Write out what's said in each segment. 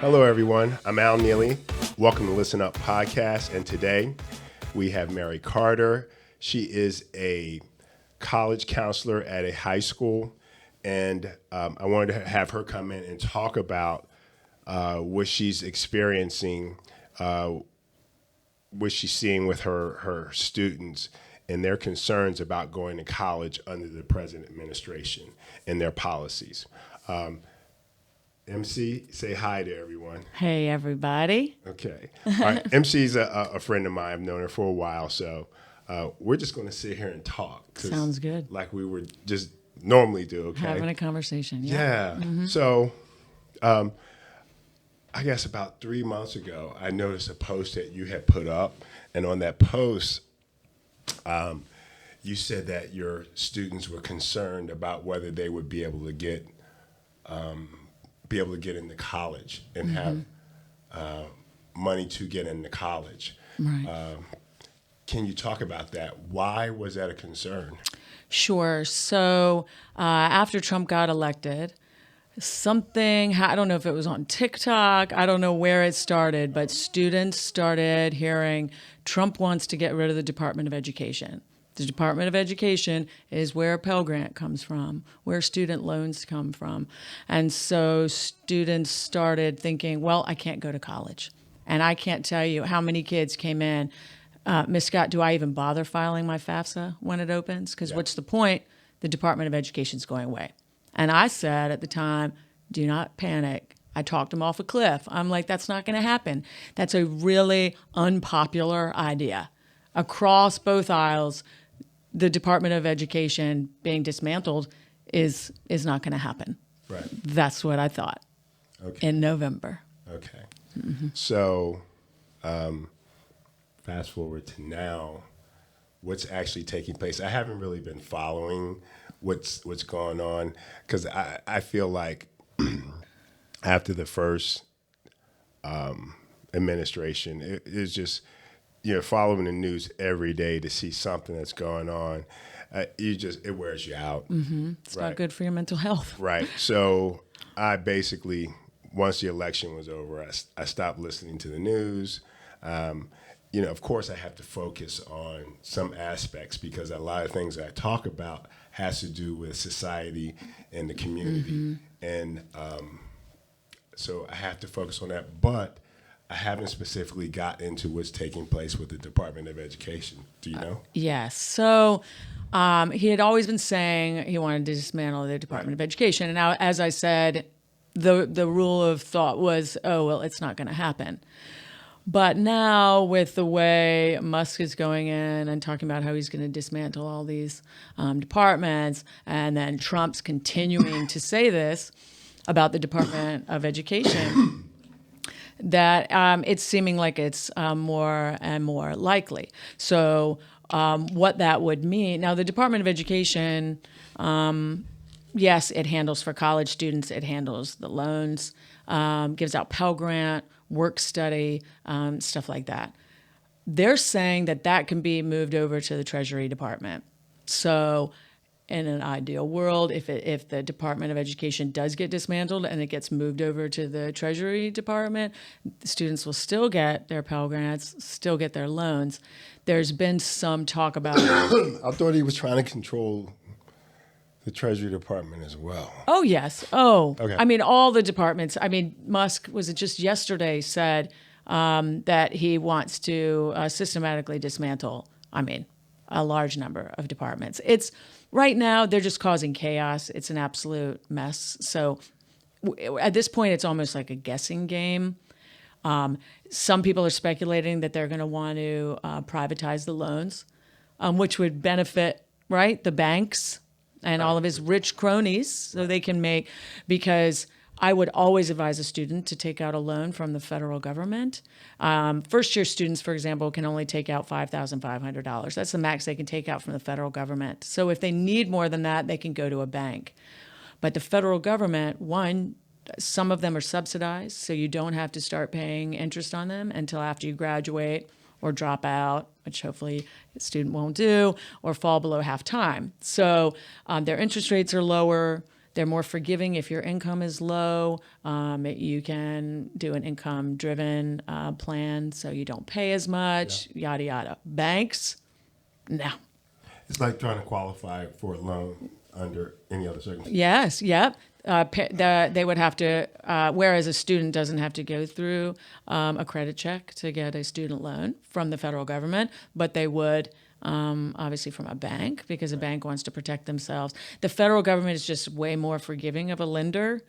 Hello, everyone. I'm Al Neely. Welcome to Listen Up Podcast. And today we have Mary Carter. She is a college counselor at a high school. And I wanted to have her come in and talk about what she's experiencing, what she's seeing with her students and their concerns about going to college under the present administration and their policies. MC, say hi to everyone. Hey, everybody. Okay. All right. MC's a friend of mine. I've known her for a while, so we're just going to sit here and talk. Sounds good. Like we would just normally do, okay? Having a conversation, Yeah. Mm-hmm. So I guess about 3 months ago, I noticed a post that you had put up, and on that post, you said that your students were concerned about whether they would be able to get into college and have money to get into college. Right. Can you talk about that? Why was that a concern? Sure. So after Trump got elected, I don't know if it was on TikTok, I don't know where it started, but students started hearing Trump wants to get rid of the Department of Education. The Department of Education is where Pell Grant comes from, where student loans come from. And so students started thinking, well, I can't go to college. And I can't tell you how many kids came in, Miss Scott, do I even bother filing my FAFSA when it opens? Because what's the point? The Department of Education is going away. And I said at the time, do not panic. I talked him off a cliff. I'm like, that's not going to happen. That's a really unpopular idea. Across both aisles, the Department of Education being dismantled is not going to happen. Right. That's what I thought in November. Okay. Mm-hmm. So fast forward to now, what's actually taking place? I haven't really been following what's going on because I feel like after the first administration, it is just, following the news every day to see something that's going on, it wears you out. Mm-hmm. It's not good for your mental health. Right. So I basically, once the election was over, I stopped listening to the news. Of course, I have to focus on some aspects because a lot of things that I talk about has to do with society and the community. Mm-hmm. And so I have to focus on that. But I haven't specifically got into what's taking place with the Department of Education. Do you know? Yes. So he had always been saying he wanted to dismantle the Department of Education. And now, as I said, the rule of thought was, oh, well, it's not going to happen. But now with the way Musk is going in and talking about how he's going to dismantle all these departments, and then Trump's continuing to say this about the Department of Education, that it's seeming like it's more and more likely. So what that would mean, now the Department of Education, yes, it handles for college students, it handles the loans, gives out Pell Grant, work study, stuff like that. They're saying that can be moved over to the Treasury Department. So in an ideal world, if the Department of Education does get dismantled and it gets moved over to the Treasury Department, the students will still get their Pell Grants, still get their loans. There's been some talk about I thought he was trying to control the Treasury Department as well. Oh, yes. Oh, okay. I mean, all the departments. I mean, Musk, was it just yesterday, said that he wants to systematically dismantle, a large number of departments. Right now, they're just causing chaos. It's an absolute mess. So at this point, it's almost like a guessing game. Some people are speculating that they're going to want to privatize the loans, which would benefit, the banks and all of his rich cronies, so they can because I would always advise a student to take out a loan from the federal government. First-year students, for example, can only take out $5,500. That's the max they can take out from the federal government. So if they need more than that, they can go to a bank. But the federal government, some of them are subsidized, so you don't have to start paying interest on them until after you graduate or drop out, which hopefully a student won't do, or fall below half time. So their interest rates are lower. They're more forgiving if your income is low. You can do an income-driven plan so you don't pay as much, yada, yada. Banks, no. It's like trying to qualify for a loan under any other circumstance. Yes, yep. They would have to, whereas a student doesn't have to go through a credit check to get a student loan from the federal government, but they would obviously from a bank because a bank wants to protect themselves. The federal government is just way more forgiving of a lender.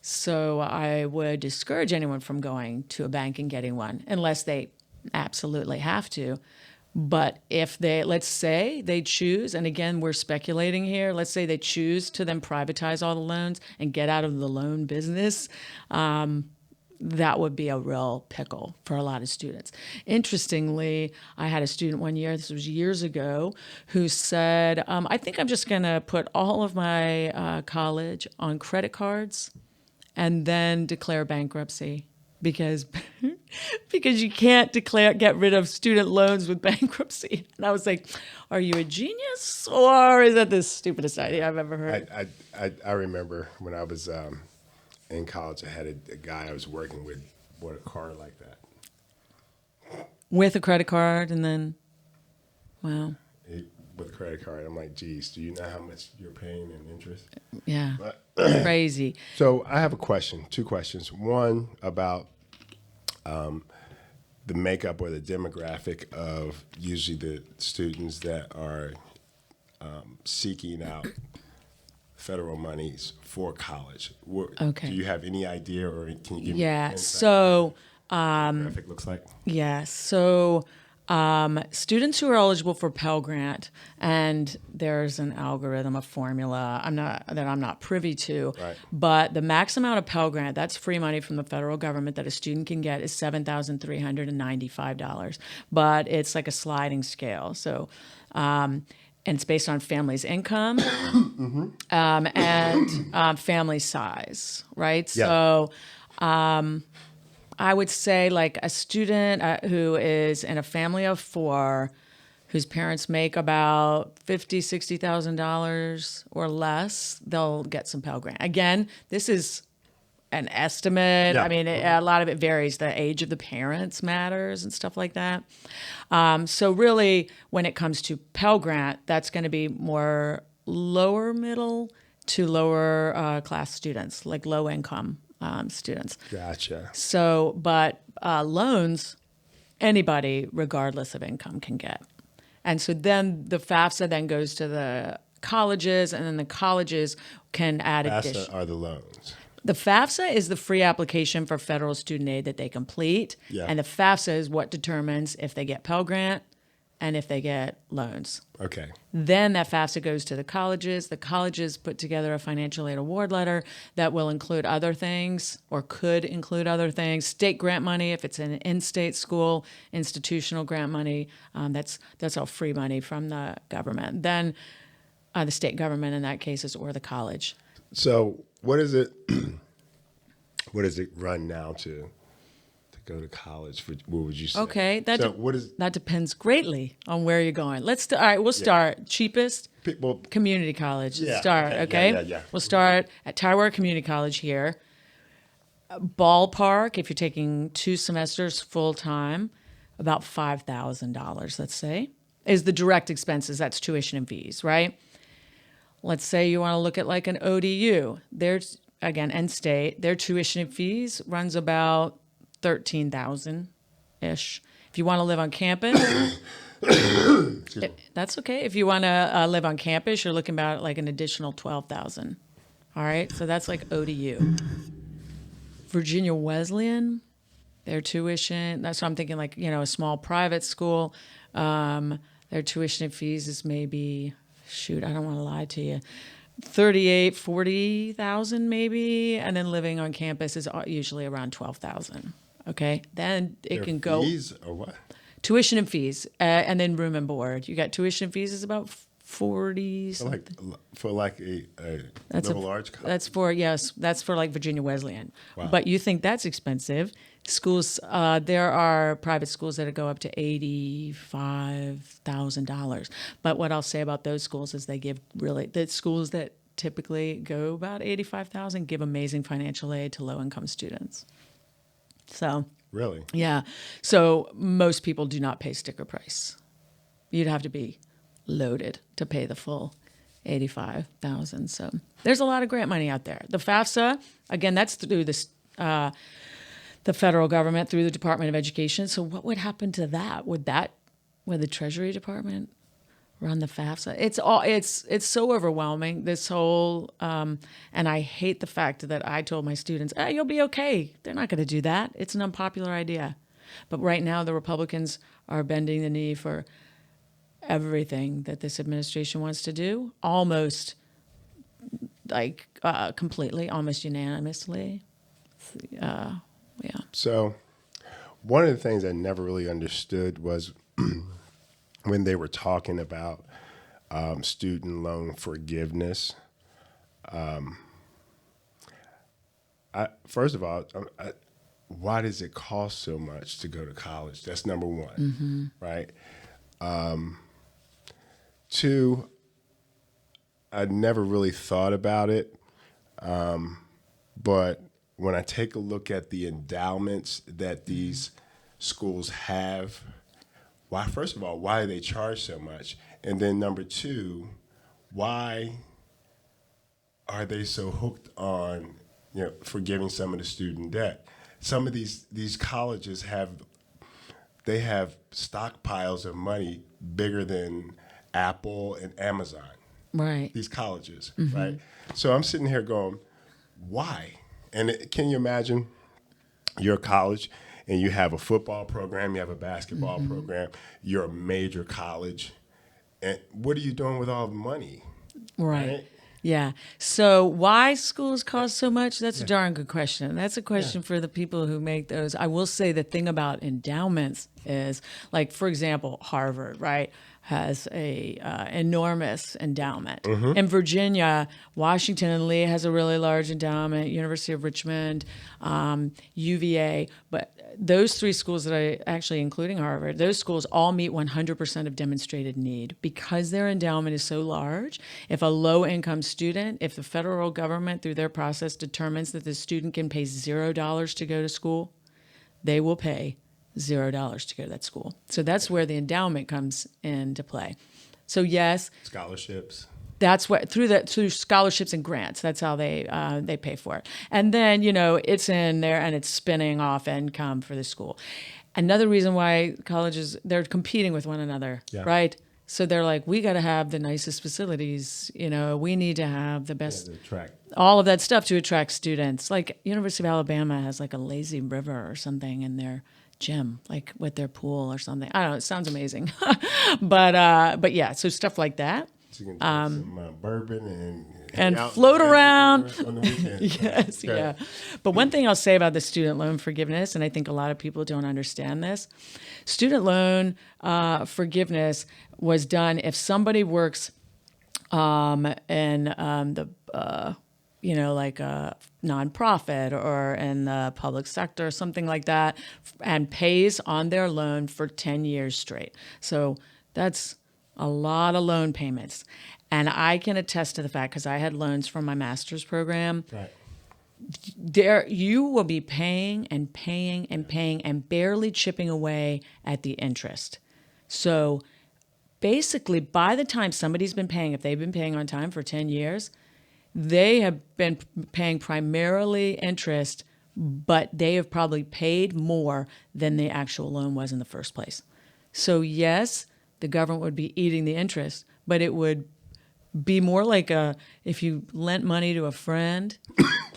So I would discourage anyone from going to a bank and getting one unless they absolutely have to. But if they, let's say they choose, and again, we're speculating here, let's say they choose to then privatize all the loans and get out of the loan business, that would be a real pickle for a lot of students. Interestingly, I had a student one year, this was years ago, who said, I think I'm just going to put all of my college on credit cards and then declare bankruptcy. Because you can't get rid of student loans with bankruptcy. And I was like, are you a genius or is that the stupidest idea I've ever heard? I remember when I was in college, I had a guy I was working with bought a car like that. With a credit card and then, wow. With a credit card. I'm like, geez, do you know how much you're paying in interest? Yeah, crazy. So I have a question, two questions. One about the makeup or the demographic of usually the students that are seeking out federal monies for college. Okay. Do you have any idea or can you give me Yeah, insight so, on what the demographic looks like? yeah, so students who are eligible for Pell Grant, and there's an algorithm, a formula I'm not privy to, Right. but the max amount of Pell Grant, that's free money from the federal government that a student can get, is $7,395. But it's like a sliding scale. So, and it's based on family's income and family size, right? Yeah. So I would say like a student who is in a family of four, whose parents make about $50,000-$60,000 or less, they'll get some Pell Grant. Again, this is an estimate. Yeah. I mean, a lot of it varies. The age of the parents matters and stuff like that. So really, when it comes to Pell Grant, that's going to be more lower middle to lower class students, like low income students. Gotcha. So, but loans, anybody, regardless of income, can get. And so then the FAFSA then goes to the colleges, and then the colleges can add additional. FAFSA are the loans. The FAFSA is the free application for federal student aid that they complete. Yeah. And the FAFSA is what determines if they get Pell Grant and if they get loans. Okay. Then that FAFSA goes to the colleges. The colleges put together a financial aid award letter that will include other things or could include other things. State grant money, if it's an in-state school, institutional grant money, that's all free money from the government. Then the state government in that case is or the college. So what is it? What does it run now to go to college? For what would you say? Okay, that that depends greatly on where you're going. All right, we'll start cheapest. People. Community college. Yeah, Start, okay? Yeah. We'll start at Tyrwell Community College here. Ballpark, if you're taking 2 semesters full time, about $5,000, let's say, is the direct expenses. That's tuition and fees, right? Let's say you want to look at like an ODU. There's, again, end state, their tuition and fees runs about $13,000-ish. If you want to live on campus, that's okay. If you want to live on campus, you're looking about like an additional $12,000. All right, so that's like ODU. Virginia Wesleyan, their tuition. That's what I'm thinking. Like a small private school, their tuition and fees is maybe, shoot, I don't want to lie to you, 40,000 maybe, and then living on campus is usually around 12,000. Okay, then it can go Fees or what? tuition and fees, and then room and board. You got tuition and fees is about 40 something. For like a liberal arts college? That's for like Virginia Wesleyan. Wow. But you think that's expensive. Schools, there are private schools that go up to $85,000. But what I'll say about those schools is they give the schools that typically go about 85,000, give amazing financial aid to low-income students. So, Really? yeah. So most people do not pay sticker price. You'd have to be loaded to pay the full 85,000. So there's a lot of grant money out there. The FAFSA, again, that's through this, the federal government, through the Department of Education. So what would happen to that? Would the Treasury Department run the FAFSA? It's so overwhelming, this whole, and I hate the fact that I told my students, you'll be okay. They're not going to do that. It's an unpopular idea. But right now, the Republicans are bending the knee for everything that this administration wants to do, almost like completely, almost unanimously. Yeah. So one of the things I never really understood was when they were talking about student loan forgiveness. First of all, why does it cost so much to go to college? That's number one, right? Two, I never really thought about it, but when I take a look at the endowments that these schools have, first of all, why do they charge so much? And then number two, why are they so hooked on, forgiving some of the student debt? Some of these colleges have stockpiles of money bigger than Apple and Amazon. Right. These colleges, right? So I'm sitting here going, why? And can you imagine you're a college and you have a football program, you have a basketball program, you're a major college, and what are you doing with all the money? Right. Yeah. So why schools cost so much? That's a darn good question. That's a question for the people who make those. I will say the thing about endowments is, like, for example, Harvard, right, has a enormous endowment. In Virginia, Washington and Lee has a really large endowment, University of Richmond, UVA, but those three schools that actually, including Harvard, those schools all meet 100% of demonstrated need because their endowment is so large. If a low-income student, if the federal government through their process determines that the student can pay $0 to go to school, they will pay $0 to go to that school. So that's where the endowment comes into play. So yes, Scholarships. that's what through scholarships and grants. That's how they pay for it. And then it's in there and it's spinning off income for the school. Another reason why colleges, they're competing with one another, right? So they're like, we got to have the nicest facilities. We need to have the best, all of that stuff to attract students. Like University of Alabama has like a lazy river or something in their gym, like with their pool or something. I don't know. It sounds amazing, but yeah. So stuff like that. So you can drink some bourbon and float around on the weekend. Yes, Okay. yeah. But one thing I'll say about the student loan forgiveness, and I think a lot of people don't understand this, student loan forgiveness was done if somebody works in like a nonprofit or in the public sector or something like that, and pays on their loan for 10 years straight. So that's a lot of loan payments. And I can attest to the fact, because I had loans from my master's program, Right. there you will be paying and paying and paying and barely chipping away at the interest. So basically, by the time somebody's been paying, if they've been paying on time for 10 years, they have been paying primarily interest, but they have probably paid more than the actual loan was in the first place. So yes, the government would be eating the interest, but it would be more like if you lent money to a friend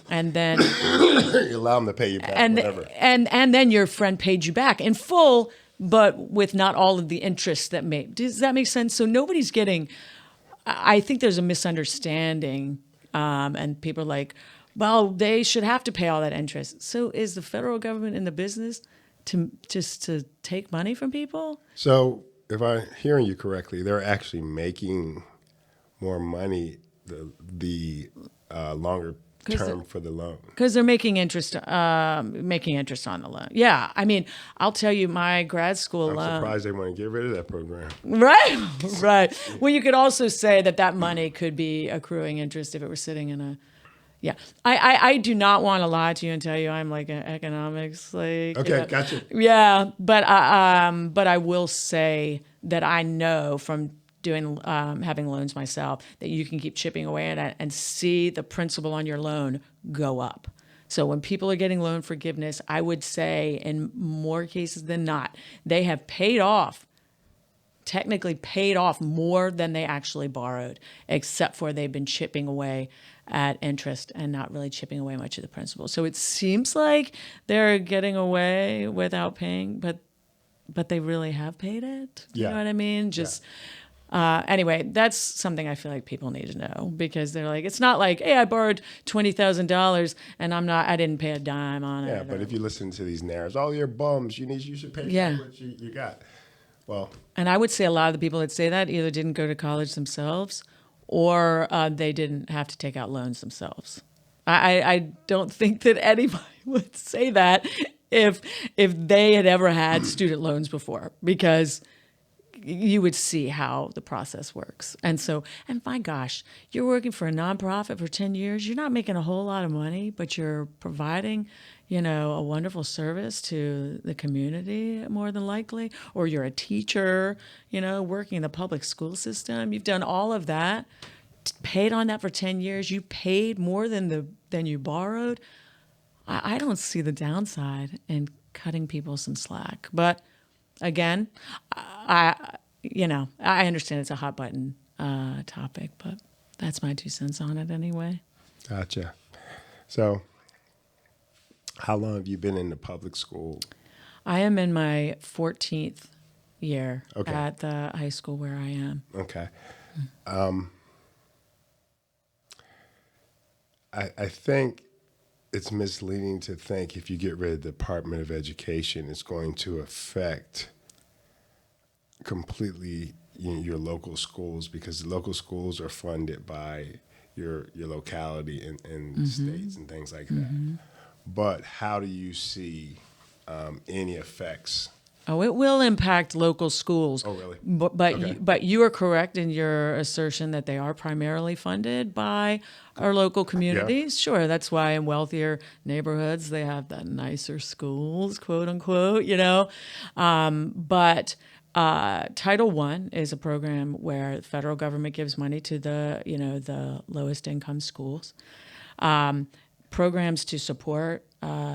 and then You allow them to pay you back, whatever. and then your friend paid you back in full, but with not all of the interest does that make sense? So nobody's getting, I think there's a misunderstanding, and people are like, well, they should have to pay all that interest. So is the federal government in the business to take money from people? So if I'm hearing you correctly, they're actually making more money the longer term for the loan. Because they're making interest on the loan. Yeah, I mean, I'll tell you, my grad school I'm loan. surprised they want to get rid of that program. Right, right. Well, you could also say that money could be accruing interest if it were sitting in a. Yeah, I do not want to lie to you and tell you I'm like an economics Okay, gotcha. Yeah, but I will say that I know from doing having loans myself that you can keep chipping away at it and see the principal on your loan go up. So when people are getting loan forgiveness, I would say in more cases than not, they have technically paid off more than they actually borrowed, except for they've been chipping away at interest and not really chipping away much of the principal. So it seems like they're getting away without paying, but they really have paid it. You know what I mean? Just anyway, that's something I feel like people need to know, because they're like, it's not like, hey, I borrowed $20,000 and I didn't pay a dime on it. Yeah, but if you listen to these narratives, all your bums, you should pay for what you got. Well, and I would say a lot of the people that say that either didn't go to college themselves or they didn't have to take out loans themselves. I don't think that anybody would say that if they had ever had student loans before, because you would see how the process works. And my gosh, you're working for a nonprofit for 10 years. You're not making a whole lot of money, but you're providing, a wonderful service to the community more than likely. Or you're a teacher, working in the public school system. You've done all of that, paid on that for 10 years. You paid more than you borrowed. I don't see the downside in cutting people some slack. But again, I understand it's a hot button topic, but that's my 2 cents on it anyway. Gotcha. So, how long have you been in the public school? I am in my 14th year at the high school where I am. Okay. I think it's misleading to think if you get rid of the Department of Education, it's going to affect completely your local schools, because the local schools are funded by your locality and states and things like that. But how do you see any effects? Oh, it will impact local schools. Oh, really? But you are correct in your assertion that they are primarily funded by our local communities. Yeah. Sure, that's why in wealthier neighborhoods they have the nicer schools, quote unquote. But Title I is a program where the federal government gives money to the lowest income schools. Programs to support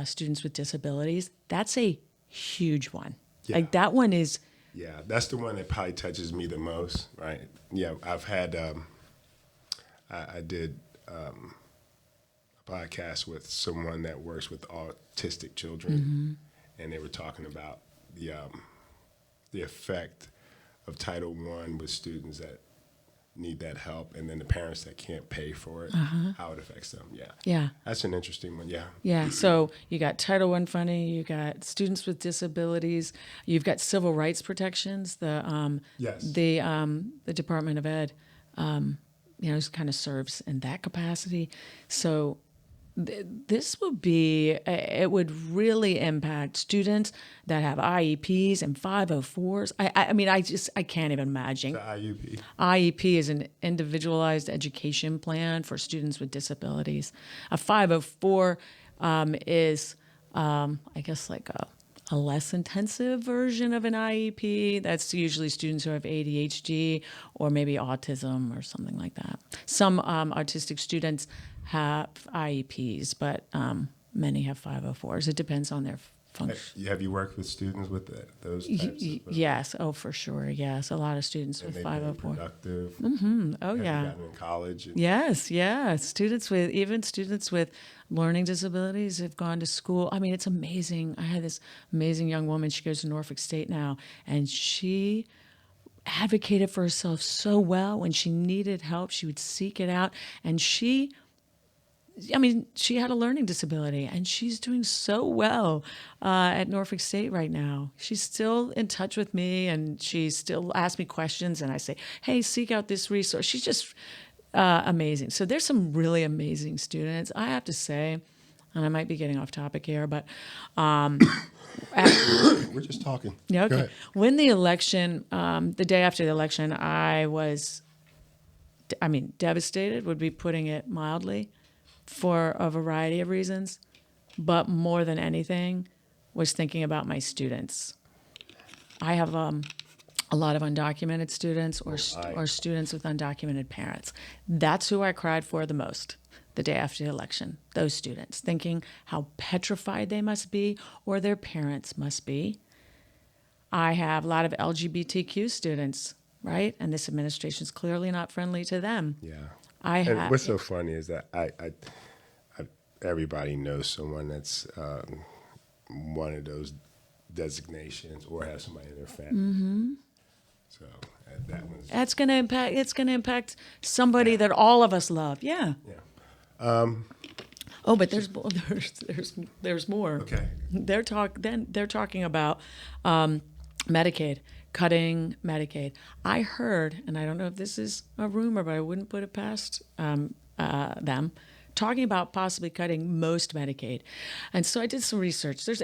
students with disabilities. That's a huge one. Yeah. Like that one is. Yeah, that's the one that probably touches me the most, right? Yeah, I've had, I did a podcast with someone that works with autistic children, and they were talking about the effect of Title I with students that need that help, and then the parents that can't pay for it, how it affects them. Yeah. That's an interesting one. Yeah. So you got Title I funding, you got students with disabilities, you've got civil rights protections. The Department of Ed, kind of serves in that capacity. So this would it would really impact students that have IEPs and 504s. I can't even imagine. The IUP. IEP is an individualized education plan for students with disabilities. A 504 is, I guess, like a less intensive version of an IEP. That's usually students who have ADHD or maybe autism or something like that. Some autistic students have IEPs, but many have 504s. It depends on their function. Have you worked with students with those types of? Yes. Oh, for sure. Yes. A lot of students with 504. Productive. Oh, have yeah. You gotten in college? Yes. Students with learning disabilities have gone to school. I mean, it's amazing. I had this amazing young woman. She goes to Norfolk State now, and she advocated for herself so well. When she needed help, she would seek it out, and she had a learning disability, and she's doing so well at Norfolk State right now. She's still in touch with me, and she still asks me questions, and I say, hey, seek out this resource. She's just amazing. So there's some really amazing students, I have to say, and I might be getting off topic here, but We're just talking. yeah, Go okay. ahead. When the election, the day after the election, devastated would be putting it mildly for a variety of reasons, but more than anything, was thinking about my students. I have a lot of undocumented students or students with undocumented parents. That's who I cried for the most the day after the election, those students, thinking how petrified they must be or their parents must be. I have a lot of LGBTQ students, right? And this administration is clearly not friendly to them. Yeah. I And have, what's so funny is that everybody knows someone that's one of those designations or has somebody in their family. Mm-hmm. So that one's that's going to impact. It's going to impact somebody that all of us love. Yeah. yeah. Oh, but there's more. Okay. They're talking about Medicaid, cutting Medicaid. I heard, and I don't know if this is a rumor, but I wouldn't put it past them, talking about possibly cutting most Medicaid. And so I did some research. There's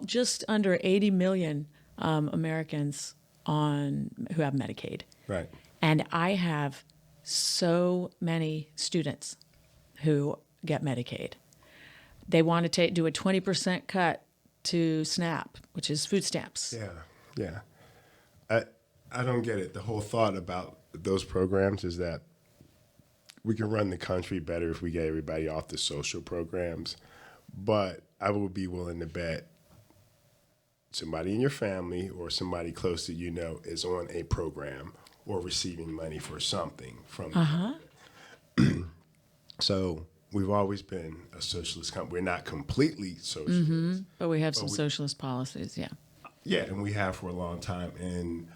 just under 80 million Americans who have Medicaid. Right. And I have so many students who get Medicaid. They want to do a 20% cut to SNAP, which is food stamps. Yeah. Yeah. I don't get it. The whole thought about those programs is that we can run the country better if we get everybody off the social programs. But I would be willing to bet somebody in your family or somebody close to is on a program or receiving money for something from the government. So we've always been a socialist country. We're not completely socialist. But we have some socialist policies, yeah. Yeah, and we have for a long time. And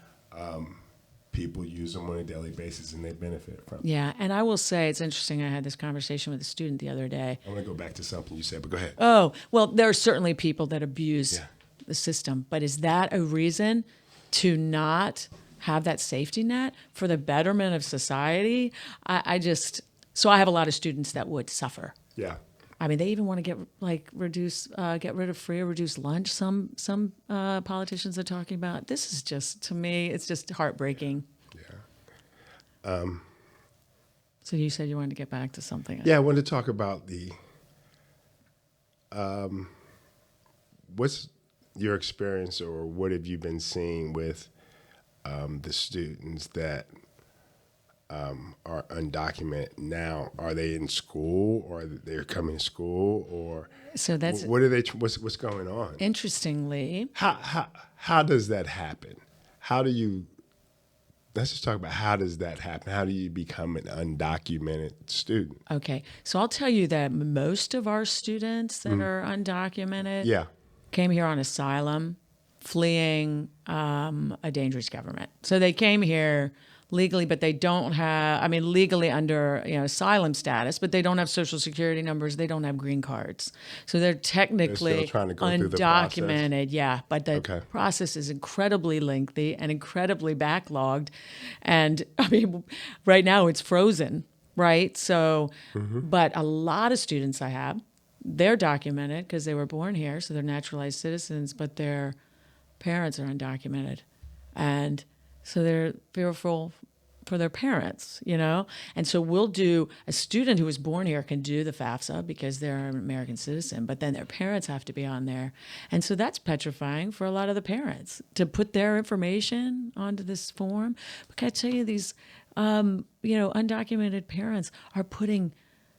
people use them on a daily basis and they benefit from it. Yeah, and I will say it's interesting. I had this conversation with a student the other day. I want to go back to something you said, but go ahead. Oh, well, there are certainly people that abuse Yeah. the system, but is that a reason to not have that safety net for the betterment of society? So I have a lot of students that would suffer. Yeah. I mean, they even want to get rid of free or reduced lunch. Some politicians are talking about. This is just, to me, it's just heartbreaking. Yeah. So you said you wanted to get back to something. Yeah, I wanted to talk about what's your experience or what have you been seeing with the students that are undocumented now? Are they in school or they're coming to school or So that's what are they? What's going on? interestingly. How does that happen? How do you? Let's just talk about how does that happen? How do you become an undocumented student? Okay, so I'll tell you that most of our students that are undocumented Yeah. came here on asylum, fleeing a dangerous government. So they came here legally, but they don't have, legally under asylum status, but they don't have social security numbers. They don't have green cards. So they're technically They're still trying to go through the process. undocumented. Yeah, but the Okay. process is incredibly lengthy and incredibly backlogged. And right now it's frozen, right? So, but a lot of students I have, they're documented because they were born here, so they're naturalized citizens, but their parents are undocumented. And so they're fearful for their parents, And so a student who was born here can do the FAFSA because they're an American citizen, but then their parents have to be on there. And so that's petrifying for a lot of the parents to put their information onto this form. But can I tell you, these, undocumented parents are putting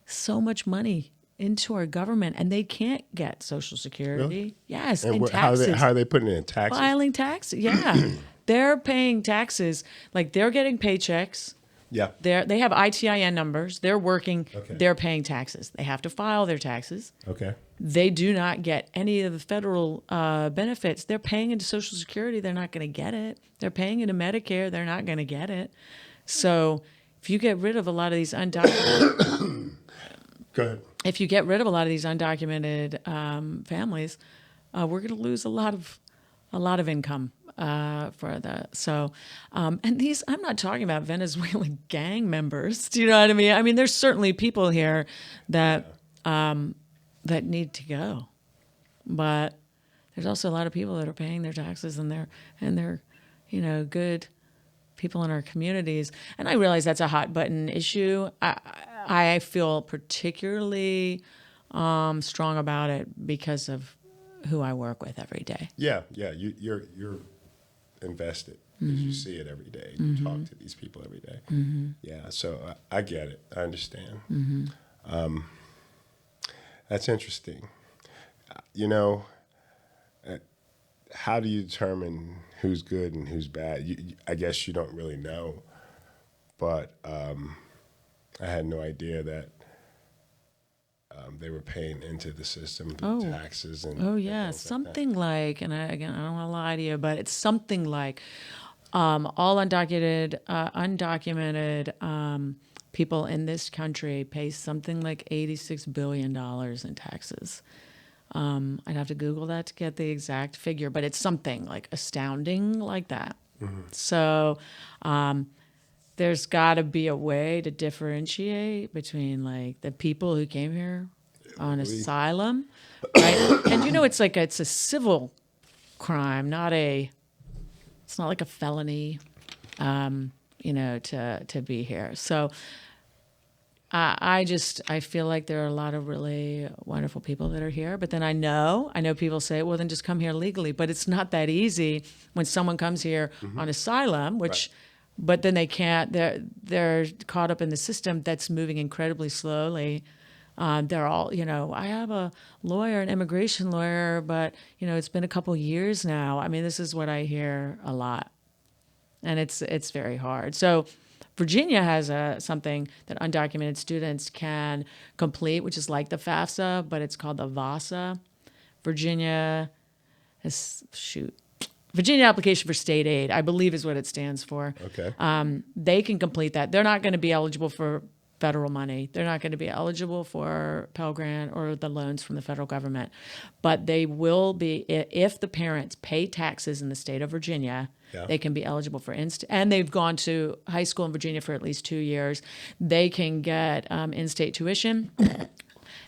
so much money into our government, and they can't get Social Security. Really? Yes, And and how taxes. are they putting it in taxes? Filing taxes, yeah. They're paying taxes. Like, they're getting paychecks. Yeah. They have ITIN numbers. They're working. Okay. They're paying taxes. They have to file their taxes. Okay. They do not get any of the federal benefits. They're paying into Social Security. They're not going to get it. They're paying into Medicare. They're not going to get it. So if you get rid of a lot of these undocumented... Go ahead. If you get rid of a lot of these undocumented families, we're going to lose a lot of income for the so and these I'm not talking about Venezuelan gang members. Do you know what I mean? I mean, there's certainly people here that that need to go, but there's also a lot of people that are paying their taxes and they're good people in our communities. And I realize that's a hot button issue. I feel particularly strong about it because of who I work with every day. Yeah, yeah. You're invested because you see it every day. You talk to these people every day. Yeah, so I get it. I understand. That's interesting. You know, how do you determine who's good and who's bad? I guess you don't really know, but I had no idea that they were paying into the system through taxes and Oh and yeah, things like that. something like, and I don't want to lie to you, but it's something like all undocumented people in this country pay something like $86 billion in taxes. I'd have to Google that to get the exact figure, but it's something like astounding like that. So there's got to be a way to differentiate between like the people who came here on asylum, right? And it's a civil crime, it's not like a felony, to be here. So I feel like there are a lot of really wonderful people that are here, but then I know people say, well, then just come here legally, but it's not that easy when someone comes here on asylum, which, but then they can't, they're caught up in the system that's moving incredibly slowly. They're all, I have a lawyer, an immigration lawyer, but it's been a couple years now. I mean, this is what I hear a lot, and it's very hard. So Virginia has something that undocumented students can complete, which is like the FAFSA, but it's called the VASA. Virginia Application for State Aid, I believe is what it stands for. Okay. They can complete that. They're not going to be eligible for federal money. They're not going to be eligible for Pell Grant or the loans from the federal government. But they will be, if the parents pay taxes in the state of Virginia, they can be eligible for and they've gone to high school in Virginia for at least 2 years. They can get in-state tuition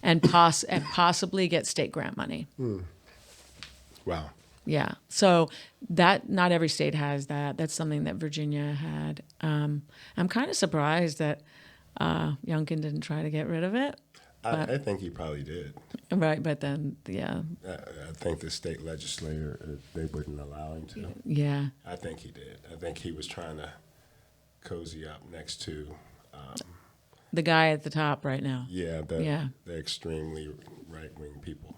and possibly get state grant money. Wow. Yeah. So that not every state has that. That's something that Virginia had. I'm kind of surprised that Youngkin didn't try to get rid of it. I think he probably did. Right, but then, yeah. I think the state legislature, they wouldn't allow him to. Yeah. I think he did. I think he was trying to cozy up next to The guy at the top right now. the extremely right-wing people.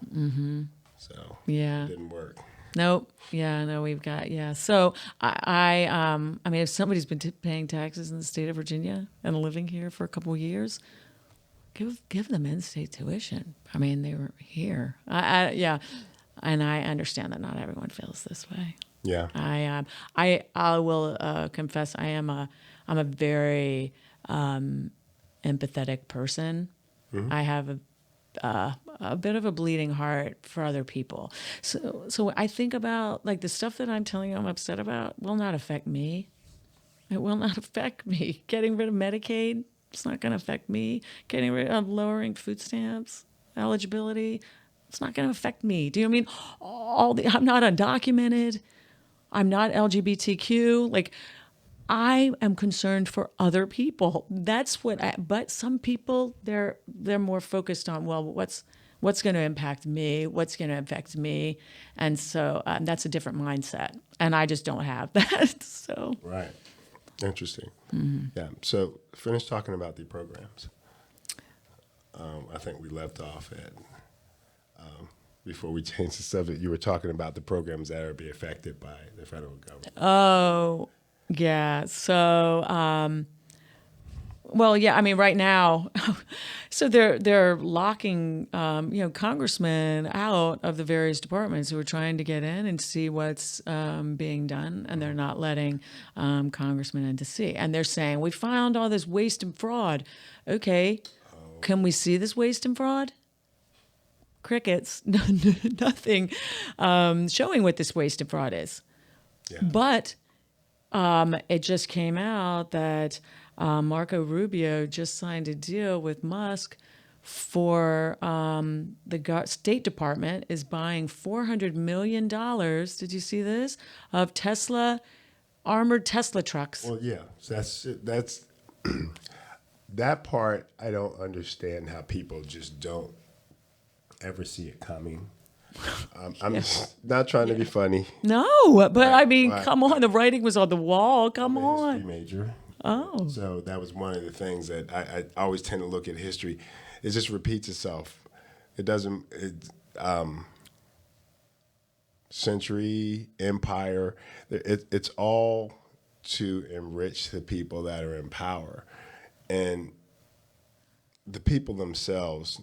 So Yeah. it didn't work. Nope. Yeah, no, we've got, yeah. So I mean, if somebody's been paying taxes in the state of Virginia and living here for a couple of years, give them in-state tuition. I mean, they were here. Yeah. And I understand that not everyone feels this way. Yeah. I will confess I'm a very empathetic person. I have a bit of a bleeding heart for other people. So I think about like the stuff that I'm telling you I'm upset about will not affect me. It will not affect me. Getting rid of Medicaid, it's not going to affect me. Getting rid of lowering food stamps, eligibility, it's not going to affect me. Do you know what I mean? I'm not undocumented. I'm not LGBTQ. Like, I am concerned for other people. That's but some people, they're more focused on, well, what's going to impact me? What's going to affect me? And so that's a different mindset. And I just don't have that. So. Right. Interesting. Yeah. So finish talking about the programs. I think we left off at, before we changed the subject, you were talking about the programs that are be affected by the federal government. Oh, yeah. So, well, yeah, I mean, right now, so they're locking, congressmen out of the various departments who are trying to get in and see what's being done, and they're not letting congressmen in to see. And they're saying, we found all this waste and fraud. Okay, can we see this waste and fraud? Crickets, nothing showing what this waste and fraud is. Yeah. But it just came out that Marco Rubio just signed a deal with Musk for the State Department is buying $400 million. Did you see this? Of armored Tesla trucks. Well, yeah. So that's that part. I don't understand how people just don't ever see it coming. I'm just not trying to be funny. No, but I mean, Well, come on. The writing was on the wall. Come I'm a history on. major. Oh, So that was one of the things that I always tend to look at history. It just repeats itself. It doesn't. Century, empire. It's all to enrich the people that are in power, and the people themselves.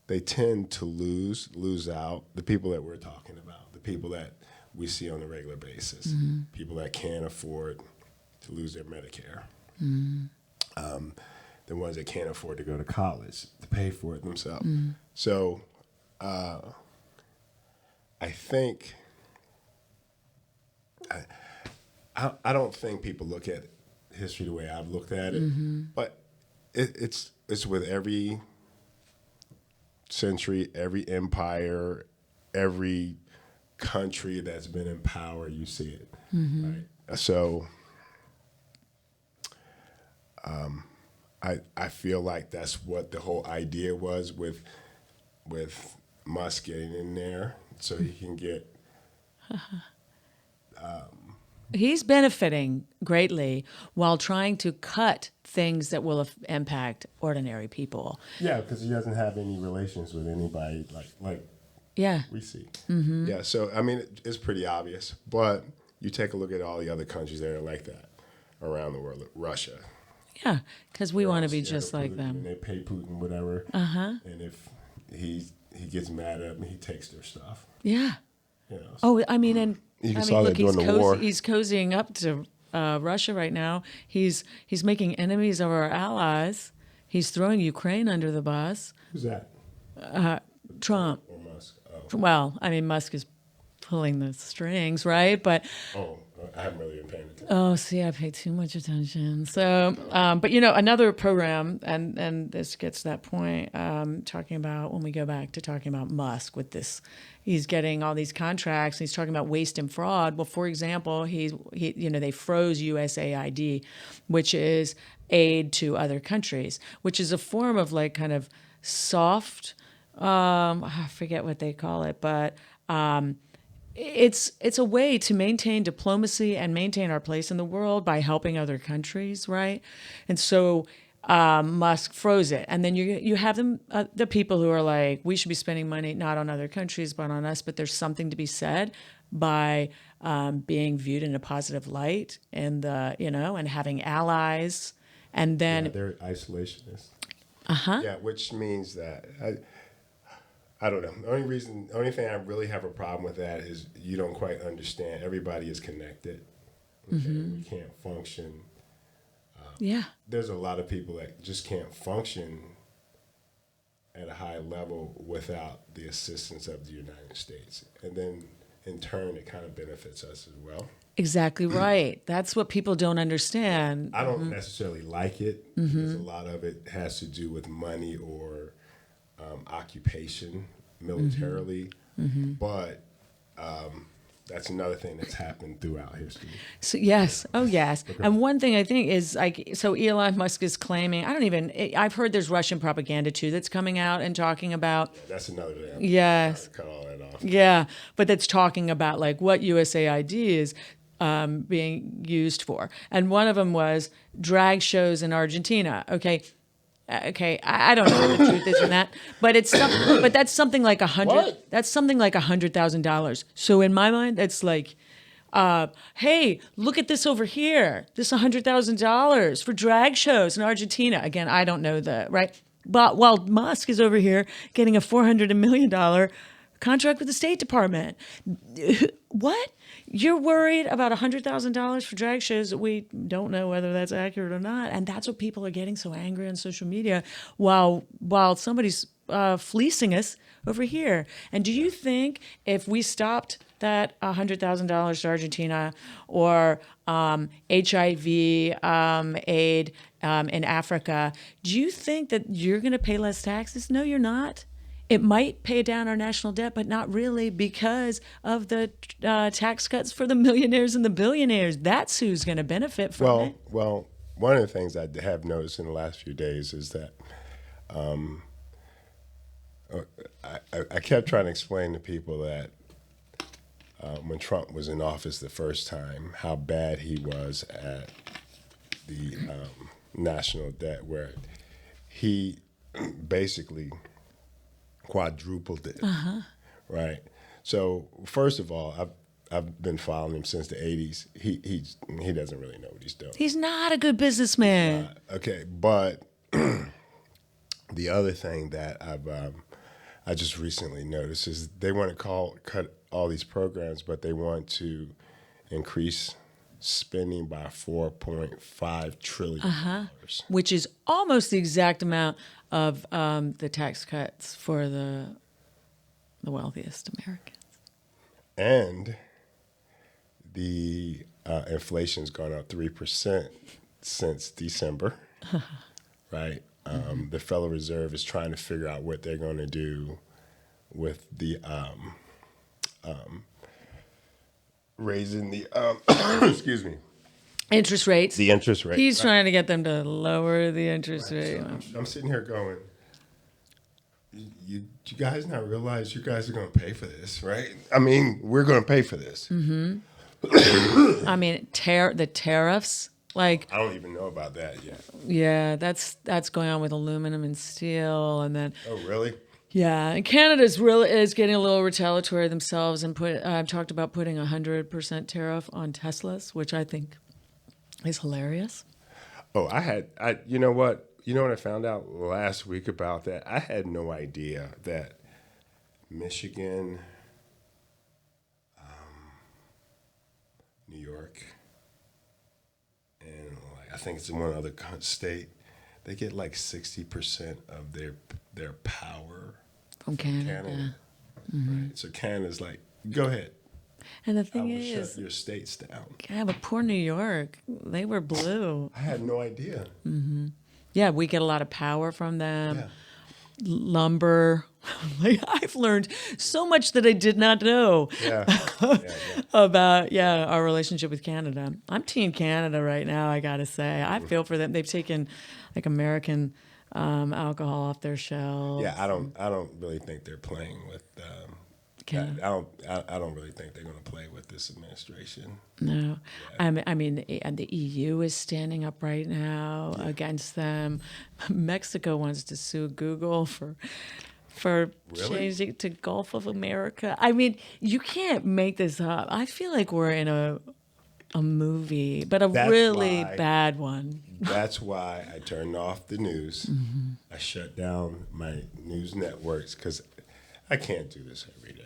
They tend to lose out. The people that we're talking about, the people that we see on a regular basis, people that can't afford to lose their Medicare. The ones that can't afford to go to college to pay for it themselves. So I think I don't think people look at history the way I've looked at it, but it's with every century, every empire, every country that's been in power. You see it, right? So. I feel like that's what the whole idea was with Musk getting in there, so he can get. he's benefiting greatly while trying to cut things that will impact ordinary people. Yeah, because he doesn't have any relations with anybody like Yeah. we see. Yeah, so I mean it's pretty obvious, but you take a look at all the other countries that are like that around the world, like Russia. Yeah, because we want to be Scared just of like Putin, them. and they pay Putin whatever. And if he gets mad at them, he takes their stuff. Yeah. You know. Oh, I mean, and You I saw mean, that look, he's during the war. he's cozying up to Russia right now. He's making enemies of our allies. He's throwing Ukraine under the bus. Who's that? Trump. Or Musk? Oh. Well, I mean, Musk is pulling the strings, right? But Oh, I haven't really been paying attention. oh, see, I pay too much attention. So, but another program, and this gets to that point, talking about when we go back to talking about Musk with this, he's getting all these contracts. And he's talking about waste and fraud. Well, for example, they froze USAID, which is aid to other countries, which is a form of like kind of soft. I forget what they call it, but. It's a way to maintain diplomacy and maintain our place in the world by helping other countries, right? And so Musk froze it, and then you have them the people who are like, we should be spending money not on other countries but on us. But there's something to be said by being viewed in a positive light, and and having allies, and then Yeah, they're isolationists. Yeah, which means that I don't know. The only thing I really have a problem with that is you don't quite understand. Everybody is connected. Okay? We can't function. yeah. There's a lot of people that just can't function at a high level without the assistance of the United States. And then in turn, it kind of benefits us as well. Exactly right. That's what people don't understand. I don't necessarily like it because a lot of it has to do with money or occupation militarily, but that's another thing that's happened throughout history. So yes, oh yes, and one thing I think is like, so Elon Musk is claiming. I've heard there's Russian propaganda too that's coming out and talking about. That's another thing. Yes. Cut all that off. Yeah, but that's talking about like what USAID is being used for, and one of them was drag shows in Argentina. Okay, I don't know what the truth is in that, but but that's something like What? That's something like $100,000. So in my mind, that's like, hey, look at this over here. This $100,000 for drag shows in Argentina. Again, I don't know right, but while Musk is over here getting a $400 million contract with the State Department. What? You're worried about $100,000 for drag shows that we don't know whether that's accurate or not, and that's what people are getting so angry on social media. While somebody's fleecing us over here. And do you think if we stopped that $100,000 to Argentina or HIV aid in Africa, do you think that you're going to pay less taxes? No, you're not. It might pay down our national debt, but not really because of the tax cuts for the millionaires and the billionaires. That's who's going to benefit from it. Well, one of the things I have noticed in the last few days is that I kept trying to explain to people that when Trump was in office the first time, how bad he was at the national debt, where he basically quadrupled it, right? So first of all, I've been following him since the '80s. He doesn't really know what he's doing. He's not a good businessman. Okay, but the other thing that I just recently noticed is they want to cut all these programs, but they want to increase spending by $4.5 trillion. Which is almost the exact amount of the tax cuts for the wealthiest Americans. And the inflation's gone up 3% since December, right? The Federal Reserve is trying to figure out what they're going to do with the raising the excuse me, Interest rates. the interest rate. He's trying to get them to lower the interest rate. So I'm sitting here going, you guys not realize you guys are going to pay for this, right? I mean, we're going to pay for this. I mean, the tariffs. Like, I don't even know about that yet. yeah, that's going on with aluminum and steel, and then Oh, really? yeah, and Canada's really is getting a little retaliatory themselves and talked about putting 100% tariff on Teslas, which I think is hilarious. Oh, you know what? You know what I found out last week about that? I had no idea that Michigan, New York, and I think it's in one other state, they get like 60% of their power From Canada. Right? So Canada's like, go ahead. And the I thing will is, shut your states down. yeah, but poor New York, they were blue. I had no idea. Yeah, we get a lot of power from them. Yeah. Lumber. Like, I've learned so much that I did not know Yeah. about our relationship with Canada. I'm Team Canada right now, I gotta say. I feel for them. They've taken like American alcohol off their shelves. Yeah, I don't really think they're playing with. Canada. I don't really think they're going to play with this administration. No, I mean, and the EU is standing up right now against them. Mexico wants to sue Google for Really? changing to Gulf of America. I mean, you can't make this up. I feel like we're in a movie, but That's really why- bad one. That's why I turned off the news. I shut down my news networks because I can't do this every day.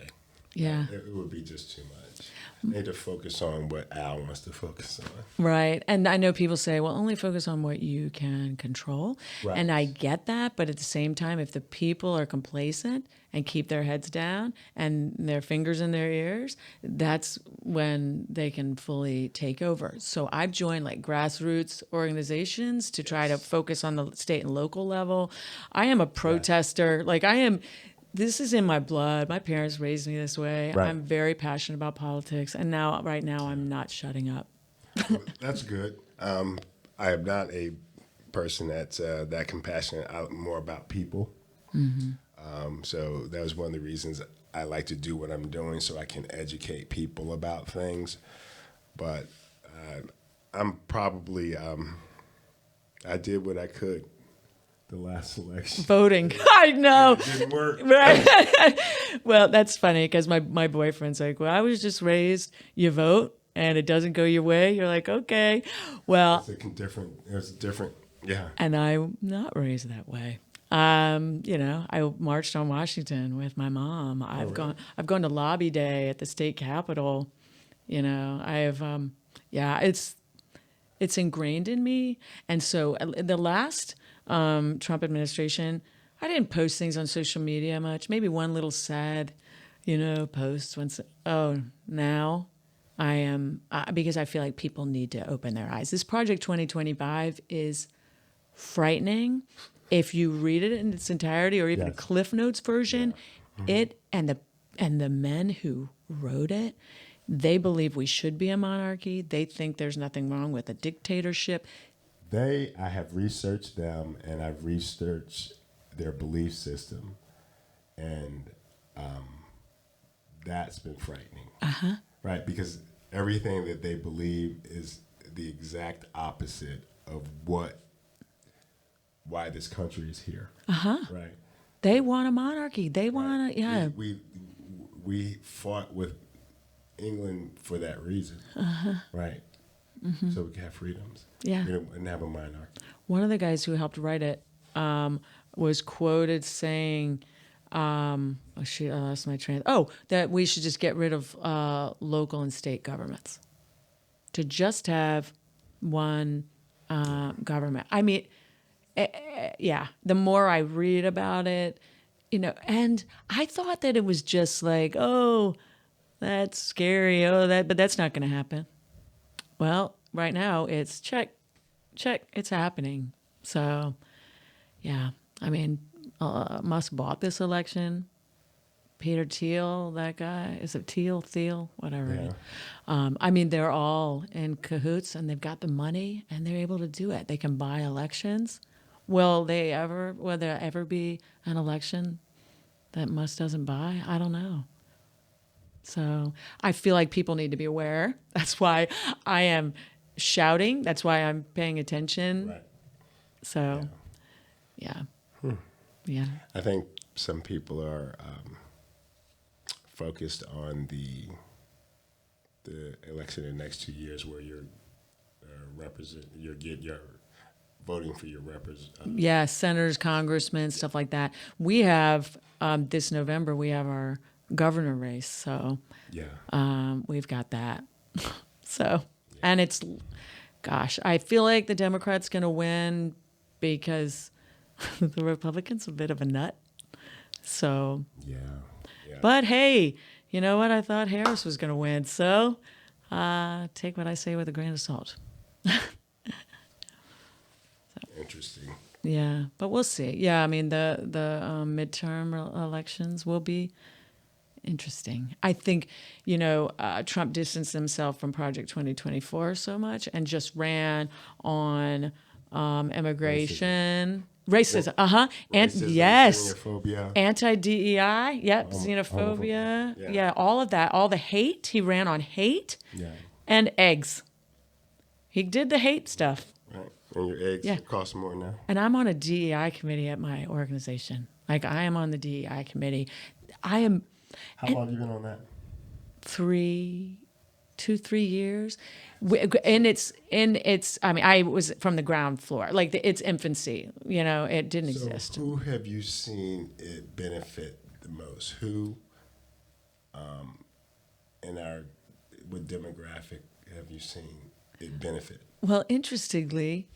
Yeah. It would be just too much. I need to focus on what Al wants to focus on. Right. And I know people say, well, only focus on what you can control. Right. And I get that. But at the same time, if the people are complacent and keep their heads down and their fingers in their ears, that's when they can fully take over. So I've joined like grassroots organizations to try to focus on the state and local level. I am a protester. Like this is in my blood. My parents raised me this way. Right. I'm very passionate about politics. And right now, I'm not shutting up. That's good. I am not a person that's that compassionate. I'm more about people. So that was one of the reasons I like to do what I'm doing, so I can educate people about things. But I'm probably I did what I could the last election. Voting. I know. It didn't work. Right. Well, that's funny because my boyfriend's like, well, I was just raised, you vote, and it doesn't go your way. You're like, okay. Well, It's different. Yeah. and I'm not raised that way. I marched on Washington with my mom. I've gone to lobby day at the state capitol. It's ingrained in me. And so the last Trump administration, I didn't post things on social media much. Maybe one little sad, post once. Oh, now I am, because I feel like people need to open their eyes. This Project 2025 is frightening. If you read it in its entirety, or even a Yes. Cliff Notes version, Yeah. it and the men who wrote it, they believe we should be a monarchy. They think there's nothing wrong with a dictatorship. I have researched them, and I've researched their belief system, and that's been frightening. Right? Because everything that they believe is the exact opposite of why this country is here. Right? They want a monarchy. They want to, yeah. We fought with England for that reason. Right? So we can have freedoms. Yeah. And have a monarchy. One of the guys who helped write it was quoted saying, oh shit, I lost my train. Oh, that we should just get rid of local and state governments, to just have one government. I mean, yeah. The more I read about it, and I thought that it was just like, oh, that's scary. Oh, but that's not going to happen. Well, right now it's check, it's happening. So, yeah. I mean, Musk bought this election. Peter Thiel, that guy, is it Thiel, whatever. Yeah. I mean, they're all in cahoots, and they've got the money, and they're able to do it. They can buy elections. Will there ever be an election that Musk doesn't buy? I don't know. So I feel like people need to be aware. That's why I am shouting. That's why I'm paying attention. Right. So, yeah. Yeah. I think some people are focused on the election in the next 2 years, where you're voting for your representative. Yeah, senators, congressmen, stuff like that. We have, this November, we have our governor race. So we've got that. So, and it's, gosh, I feel like the Democrats going to win because the Republicans a bit of a nut. So, Yeah. but hey, you know what? I thought Harris was going to win. So take what I say with a grain of salt. Interesting. Yeah, but we'll see. Yeah, I mean, the midterm elections will be interesting. I think, Trump distanced himself from Project 2024 so much and just ran on immigration, racism. And Racism, yes, xenophobia. anti-DEI. Yep, xenophobia. Yeah, all of that. All the hate. He ran on hate and eggs. He did the hate stuff. Right. And your eggs cost more now. And I'm on a DEI committee at my organization. Like, I am on the DEI committee. I am. How long have you been on that? 3 years. And it's, I mean, I was from the ground floor, like its infancy, it didn't exist. Who have you seen it benefit the most? Who, what demographic have you seen it benefit? Well, interestingly,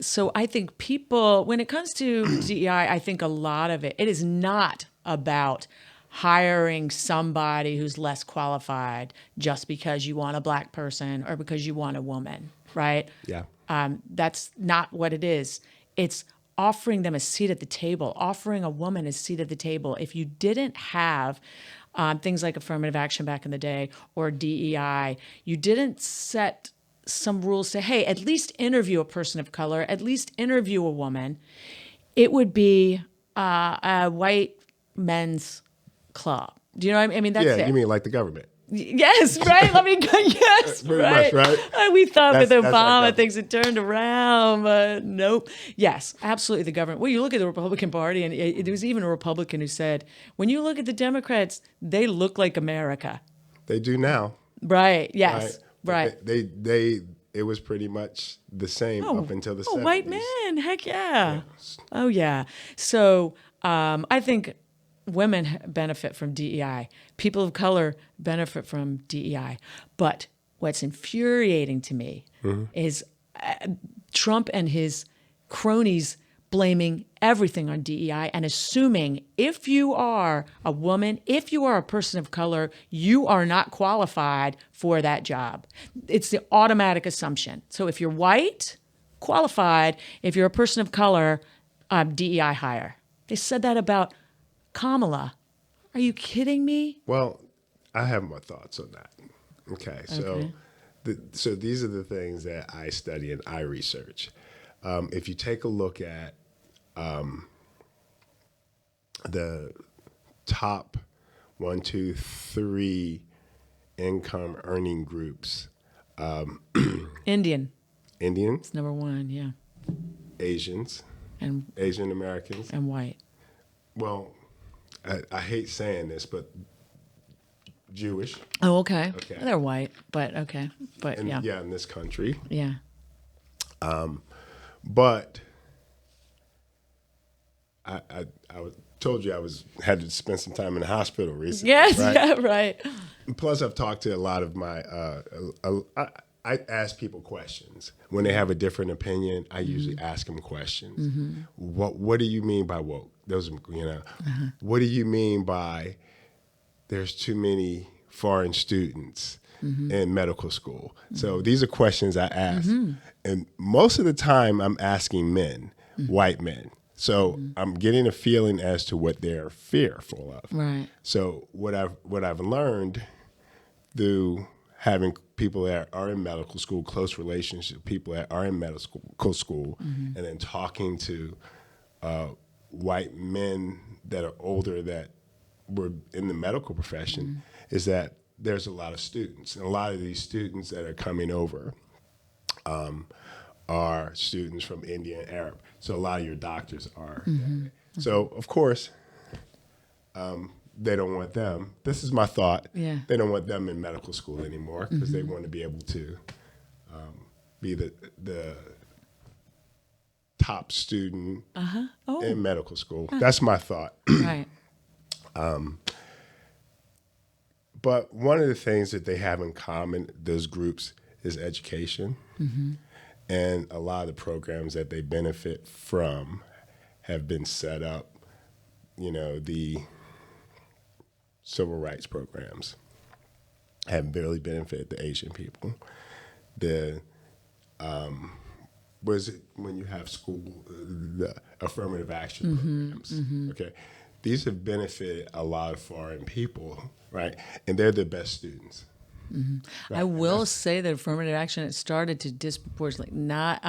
so I think people, when it comes to DEI, I think a lot of it is not about hiring somebody who's less qualified just because you want a black person or because you want a woman, right? Yeah. That's not what it is. It's offering them a seat at the table, offering a woman a seat at the table. If you didn't have things like affirmative action back in the day or DEI, you didn't set some rules, say, hey, at least interview a person of color, at least interview a woman, it would be a white men's club. Do you know what I mean? I mean, that's it. You mean like the government? Yes, right? Let me go. Yes, Pretty right. much, right? We thought That's with like Obama that. things had turned around, but nope. Yes, absolutely the government. Well, you look at the Republican Party, and there was even a Republican who said, when you look at the Democrats, they look like America. They do now. Right, yes, right. It was pretty much the same up until the 70s. White men, heck yeah. Oh, yeah. So I think women benefit from DEI. People of color benefit from DEI. But what's infuriating to me is Trump and his cronies blaming everything on DEI and assuming if you are a woman, if you are a person of color, you are not qualified for that job. It's the automatic assumption. So if you're white, qualified. If you're a person of color, DEI hire. They said that about Kamala. Are you kidding me? Well, I have my thoughts on that. Okay, so so these are the things that I study and I research. If you take a look at the top 1, 2, 3 income earning groups, Indians, Indians, number one, yeah, Asians, and Asian Americans. white. Well, I hate saying this, but Jewish. Oh, okay. Okay. They're white, but okay, but And yeah, in this country. yeah. But I told you I had to spend some time in the hospital recently. Yes, right? yeah, right. Plus, I've talked to a lot of my. I ask people questions when they have a different opinion. I usually ask them questions. What do you mean by woke? Those, what do you mean by there's too many foreign students in medical school? So these are questions I ask, and most of the time I'm asking men, white men. So I'm getting a feeling as to what they're fearful of. Right. So what I've learned through having people that are in medical school, close relationships, people that are in medical school, and then talking to white men that are older that were in the medical profession, is that there's a lot of students. And a lot of these students that are coming over are students from India and Arab. So a lot of your doctors are. So, of course, they don't want them. This is my thought. Yeah. They don't want them in medical school anymore because they want to be able to be the top student in medical school. That's my thought. Right. But one of the things that they have in common, those groups, is education. And a lot of the programs that they benefit from have been set up, the civil rights programs have really benefited the Asian people. Was it when you have the affirmative action programs? Okay. These have benefited a lot of foreign people, right? And they're the best students. I will say that affirmative action it started to disproportionately not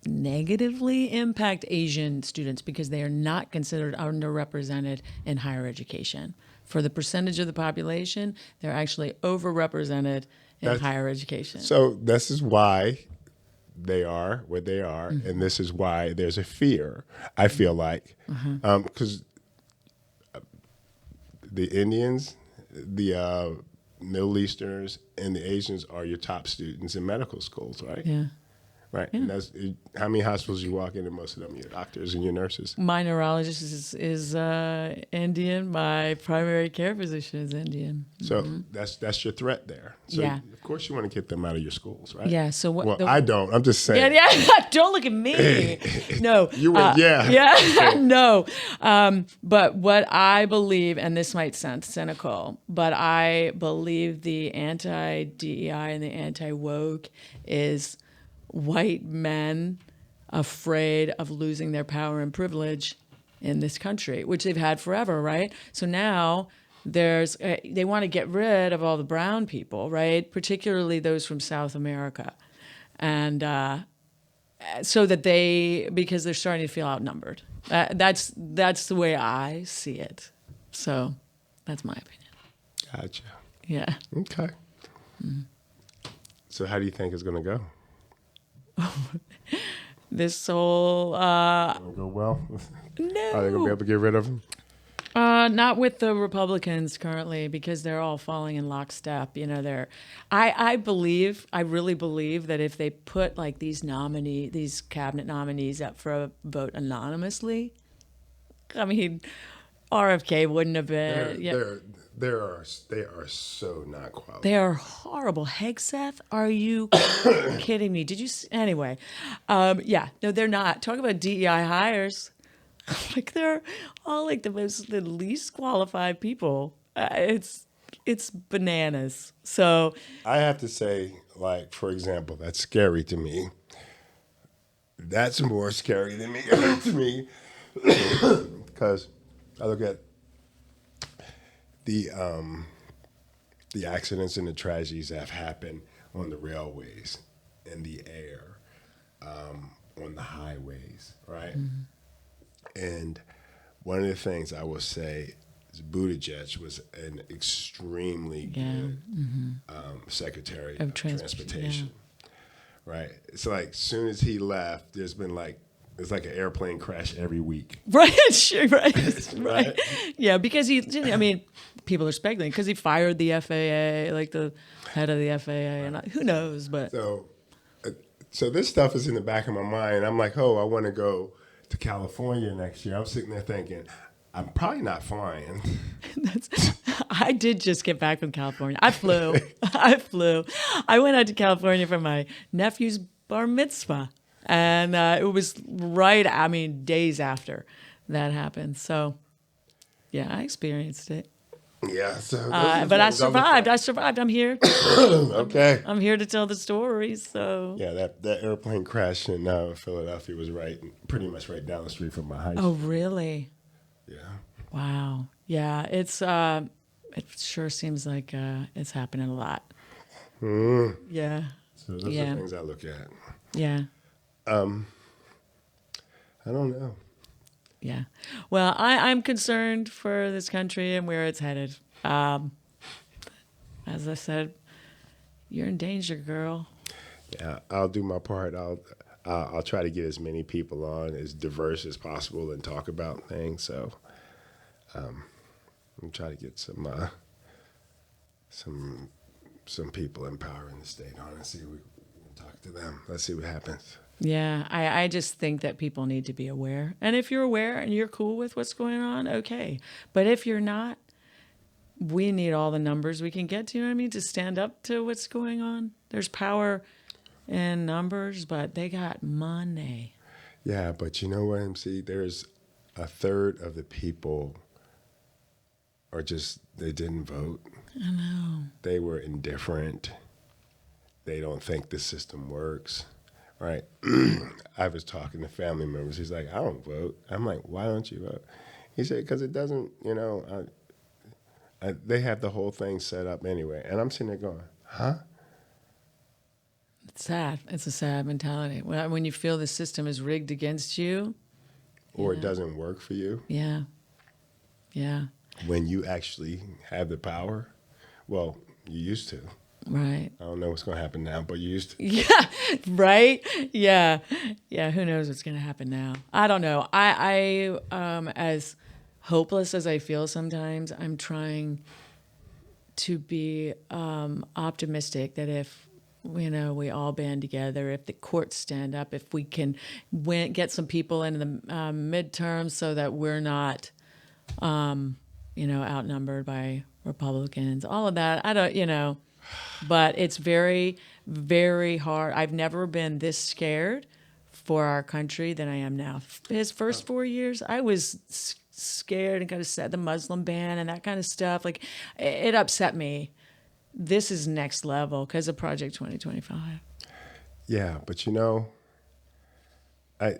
negatively impact Asian students because they are not considered underrepresented in higher education. For the percentage of the population, they're actually overrepresented in higher education. So this is why they are what they are, and this is why there's a fear, I feel like, because the Indians, the Middle Easterners, and the Asians are your top students in medical schools, right? Yeah. Right. Yeah. And that's how many hospitals you walk in, and most of them are your doctors and your nurses. My neurologist is Indian. My primary care physician is Indian. So that's your threat there. So Yeah. of course you want to get them out of your schools, right? Yeah. So what? Well, I don't. I'm just saying. Yeah. Don't look at me. No. You went, yeah. Yeah. No. But what I believe, and this might sound cynical, but I believe the anti-DEI and the anti-woke is white men afraid of losing their power and privilege in this country, which they've had forever, right? So now they want to get rid of all the brown people, right? Particularly those from South America. And so that because they're starting to feel outnumbered. That's the way I see it. So that's my opinion. Gotcha. Yeah. Okay. So how do you think it's going to go? This whole It'll go well? no. Are they going to be able to get rid of them? Not with the Republicans currently, because they're all falling in lockstep. I really believe that if they put like these cabinet nominees up for a vote anonymously, I mean, RFK wouldn't have been. They are so not qualified. They are horrible. Hegseth, are you kidding me? Did you anyway? Yeah, no, they're not. Talk about DEI hires. Like they're all like the least qualified people. It's bananas. So I have to say, like, for example, that's scary to me. That's more scary than me to me, because I look at the the accidents and the tragedies that have happened on the railways, in the air, on the highways, right? And one of the things I will say is Buttigieg was an extremely yeah, good Secretary of of Transportation, right? It's like as soon as he left, it's like an airplane crash every week. right, sure, right, right, Right. yeah, because I mean, people are speculating because he fired the FAA, like the head of the FAA, and who knows, but Uh, so this stuff is in the back of my mind. I'm like, oh, I want to go to California next year. I'm sitting there thinking, I'm probably not flying. I did just get back from California. I flew. I flew. I went out to California for my nephew's bar mitzvah. And it was days after that happened. So, yeah, I experienced it. Yeah, so those are the But I things look survived. at. I survived. I'm here. Okay. I'm here to tell the stories. So, Yeah, that airplane crash in Philadelphia was pretty much right down the street from my high school. oh, really? Yeah. Wow. Yeah, it sure seems like it's happening a lot. Yeah. So those Yeah. are things I look at. Yeah. I don't know. Yeah. Well, I'm concerned for this country and where it's headed. As I said, you're in danger, girl. Yeah, I'll do my part. I'll try to get as many people on as diverse as possible and talk about things. So I'm try to get some people in power in the state on and see we can talk to them. Let's see what happens. Yeah, I just think that people need to be aware. And if you're aware and you're cool with what's going on, okay. But if you're not, we need all the numbers we can get to, you know what I mean, to stand up to what's going on. There's power in numbers, but they got money. Yeah, but you know what, MC? There's a third of the people they didn't vote. I know. They were indifferent. They don't think the system works. Right. I was talking to family members. He's like, I don't vote. I'm like, why don't you vote? He said, because it doesn't, they have the whole thing set up anyway. And I'm sitting there going, huh? It's sad. It's a sad mentality. When you feel the system is rigged against you. Or it doesn't work for you. Yeah. Yeah. When you actually have the power. Well, you used to. Right. I don't know what's going to happen now, but you used to. Yeah. Right. Yeah. Yeah. Who knows what's going to happen now? I don't know. I as hopeless as I feel sometimes, I'm trying to be optimistic that if we all band together, if the courts stand up, if we can get some people into the midterms so that we're not, outnumbered by Republicans, all of that. I don't, but it's very, very hard. I've never been this scared for our country than I am now. His first 4 years, I was scared and kind of said the Muslim ban and that kind of stuff. Like, it upset me. This is next level because of Project 2025. Yeah, but I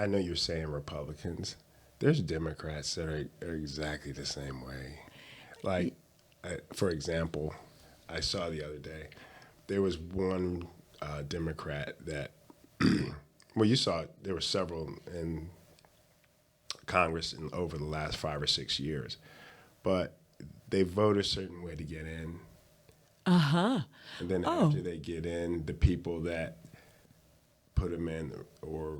know you're saying Republicans. There's Democrats that are exactly the same way. Like, for example, I saw the other day, there was one Democrat that, well, you saw it, there were several in Congress over the last 5 or 6 years, but they vote a certain way to get in. Uh-huh. And then after they get in, the people that put them in or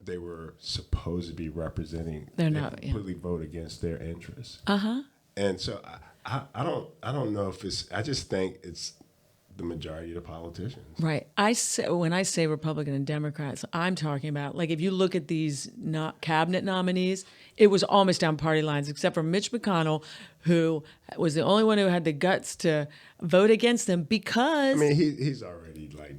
they were supposed to be representing, They're not, completely vote against their interests. Uh-huh. And so I don't know if I just think it's the majority of the politicians. Right. When I say Republican and Democrats, I'm talking about, like, if you look at these cabinet nominees, it was almost down party lines, except for Mitch McConnell, who was the only one who had the guts to vote against them because. I mean, he's already like,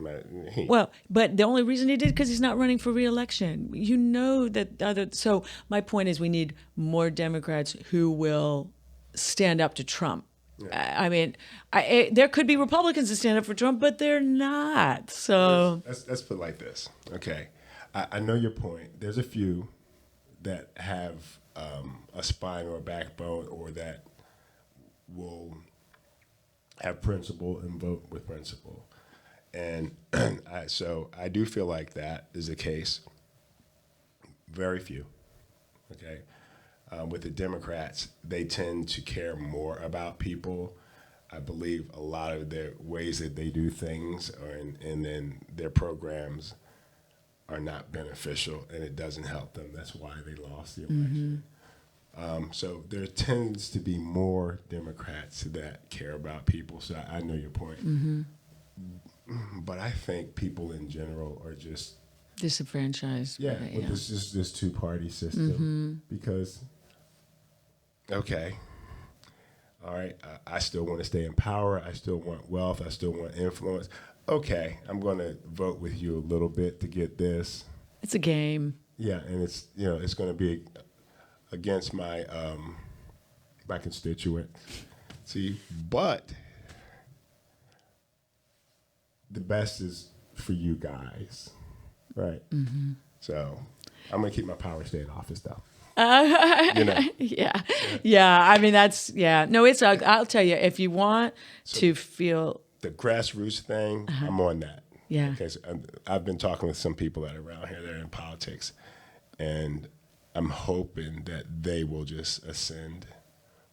Well, but the only reason he did because he's not running for re-election. You know that so my point is we need more Democrats who will stand up to Trump. Yeah. I mean, there could be Republicans that stand up for Trump, but they're not. So let's put it like this. Okay, I know your point. There's a few that have a spine or a backbone, or that will have principle and vote with principle. And so I do feel like that is the case. Very few. Okay. With the Democrats, they tend to care more about people. I believe a lot of their ways that they do things and then their programs are not beneficial, and it doesn't help them. That's why they lost the election. So there tends to be more Democrats that care about people. So I know your point. But I think people in general are just disenfranchised. Yeah, with this two-party system. Because, okay, all right, I still want to stay in power. I still want wealth. I still want influence. Okay, I'm going to vote with you a little bit to get this. It's a game. Yeah, and it's it's going to be against my my constituent. See, but the best is for you guys, right? So I'm gonna keep my power stay in office, though. Yeah. I mean, no. It's. I'll tell you, if you want to feel the grassroots thing, I'm on that. Yeah. Okay. So I've been talking with some people that are around here that are in politics, and I'm hoping that they will just ascend.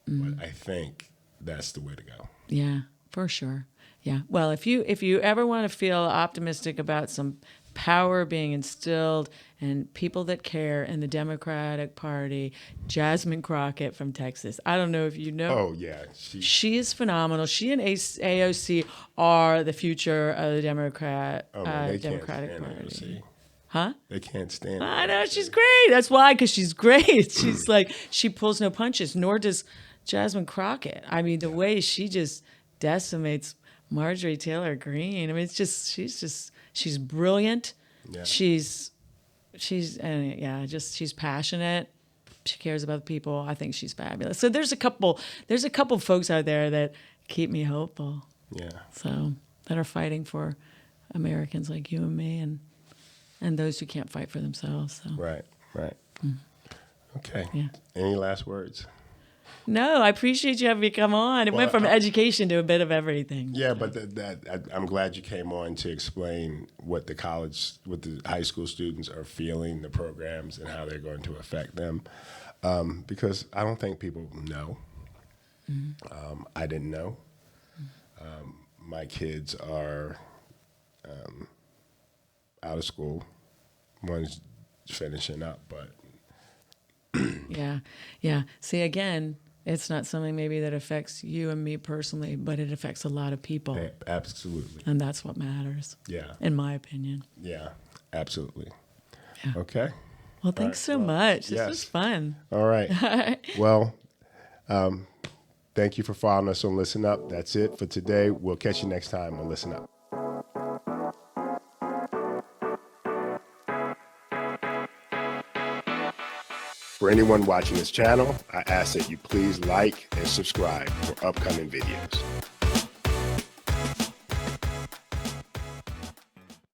But I think that's the way to go. Yeah, for sure. Yeah. Well, if you ever want to feel optimistic about some power being instilled and people that care in the Democratic Party, Jasmine Crockett from Texas. I don't know if you know. Oh, yeah. She is phenomenal. She and AOC are the future of the Democratic Party. AOC. Huh? They can't stand I know. She's great. That's why, because she's great. She's like, she pulls no punches, nor does Jasmine Crockett. I mean, the way she just decimates Marjorie Taylor Greene. I mean, she's brilliant. Yeah. She's passionate. She cares about people. I think she's fabulous. So there's a couple folks out there that keep me hopeful. Yeah. So that are fighting for Americans like you and me and those who can't fight for themselves. So. Right. Okay. Yeah. Any last words? No, I appreciate you having me come on. It went from education to a bit of everything. Yeah, but I'm glad you came on to explain what the high school students are feeling, the programs, and how they're going to affect them. Because I don't think people know. I didn't know. My kids are out of school. One's finishing up, but yeah. See, again, it's not something maybe that affects you and me personally, but it affects a lot of people. Absolutely. And that's what matters. Yeah. In my opinion. Yeah, absolutely. Yeah. Okay. Well, thanks so much. This was fun. All right. Well, thank you for following us on Listen Up. That's it for today. We'll catch you next time on Listen Up. For anyone watching this channel, I ask that you please like and subscribe for upcoming videos.